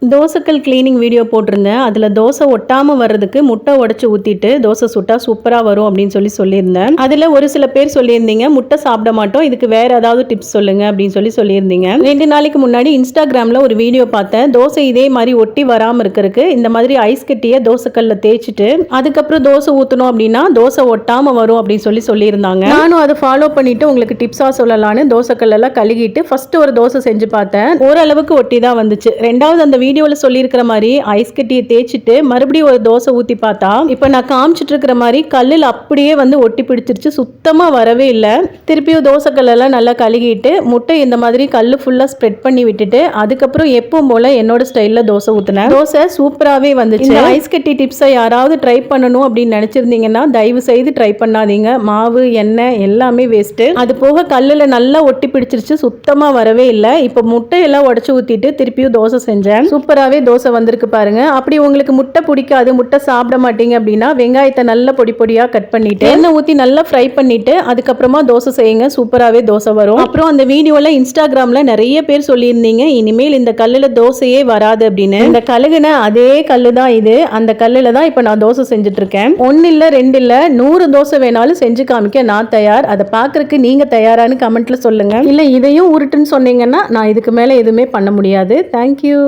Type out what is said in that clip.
தோசைக்கல் cleaning video போட்டிருந்தேன். அதில் தோசை ஒட்டாமல் வர்றதுக்கு முட்டை உடச்சி ஊற்றிட்டு தோசை சுட்டா சூப்பராக வரும் அப்படின்னு சொல்லியிருந்தேன். அதில் ஒரு சில பேர் சொல்லியிருந்தீங்க முட்டை சாப்பிட மாட்டோம், இதுக்கு வேறு ஏதாவது டிப்ஸ் சொல்லுங்கள் அப்படின்னு சொல்லியிருந்தீங்க. 2 நாளைக்கு முன்னாடி இன்ஸ்டாகிராமில் ஒரு வீடியோ பார்த்தேன். தோசை இதே மாதிரி ஒட்டி வராமல் இருக்கிறதுக்கு இந்த மாதிரி ஐஸ் கட்டியை தோசைக்கல்லில் தேய்ச்சிட்டு அதுக்கப்புறம் தோசை ஊற்றணும் அப்படின்னா தோசை ஒட்டாமல் வரும் அப்படின்னு சொல்லியிருந்தாங்க. நானும் அதை ஃபாலோ பண்ணிவிட்டு உங்களுக்கு டிப்ஸாக சொல்லலான்னு தோசைக்கல்லெல்லாம் கழுகிட்டு ஃபஸ்ட்டு ஒரு தோசை செஞ்சு பார்த்தேன். ஓரளவுக்கு ஒட்டி தான் வந்துச்சு. ரெண்டாவது அந்த வீடியோவில் சொல்லியிருக்கிற மாதிரி ஐஸ் கட்டியை தேய்ச்சிட்டு மறுபடியும் ஒரு தோசை ஊற்றி பார்த்தா இப்போ நான் காமிச்சிட்டு இருக்கிற மாதிரி கல்லில் அப்படியே வந்து ஒட்டி பிடிச்சிருச்சு, சுத்தமாக வரவே இல்லை. திருப்பியும் தோசை கல்லெல்லாம் நல்லா கழுகிட்டு முட்டை இந்த மாதிரி கல் ஃபுல்லாக ஸ்ப்ரெட் பண்ணி விட்டுட்டு அதுக்கப்புறம் எப்பவும் போல் என்னோட ஸ்டைலில் தோசை ஊற்றினேன். தோசை சூப்பராகவே வந்துச்சு. ஐஸ் கட்டி டிப்ஸை யாராவது ட்ரை பண்ணணும் அப்படின்னு நினச்சிருந்தீங்கன்னா தயவு செய்து ட்ரை பண்ணாதீங்க. மாவு எண்ணெய் எல்லாமே வேஸ்ட்டு. அது போக கல்லில் நல்லா ஒட்டி பிடிச்சிருச்சு, சுத்தமாக வரவே இல்லை. இப்போ முட்டையெல்லாம் உடச்சி ஊற்றிட்டு திருப்பியும் தோசை செஞ்சேன். சூப்பராகவே தோசை வந்திருக்கு பாருங்க. அப்படி உங்களுக்கு முட்டை பிடிக்காது, முட்டை சாப்பிட மாட்டீங்க அப்படின்னா வெங்காயத்தை நல்லா பொடி பொடியாக கட் பண்ணிட்டு எண்ணெய் ஊற்றி நல்லா ஃப்ரை பண்ணிட்டு அதுக்கப்புறமா தோசை செய்யுங்க, சூப்பராகவே தோசை வரும். அப்புறம் அந்த வீடியோவில் இன்ஸ்டாகிராமில் நிறைய பேர் சொல்லியிருந்தீங்க இனிமேல் இந்த கல்லில் தோசையே வராது அப்படின்னு. இந்த கழுகுன அதே கல்லு தான் இது. அந்த கல்லில் தான் இப்போ நான் தோசை செஞ்சுட்டு இருக்கேன். 1 இல்லை 2 இல்லை 100 தோசை வேணாலும் செஞ்சு காமிக்க நான் தயார். அதை பார்க்கறதுக்கு நீங்கள் தயாரானு கமெண்ட்ல சொல்லுங்க. இல்லை இதையும் உருட்டுன்னு சொன்னீங்கன்னா நான் இதுக்கு மேலே எதுவுமே பண்ண முடியாது. தேங்க்யூ.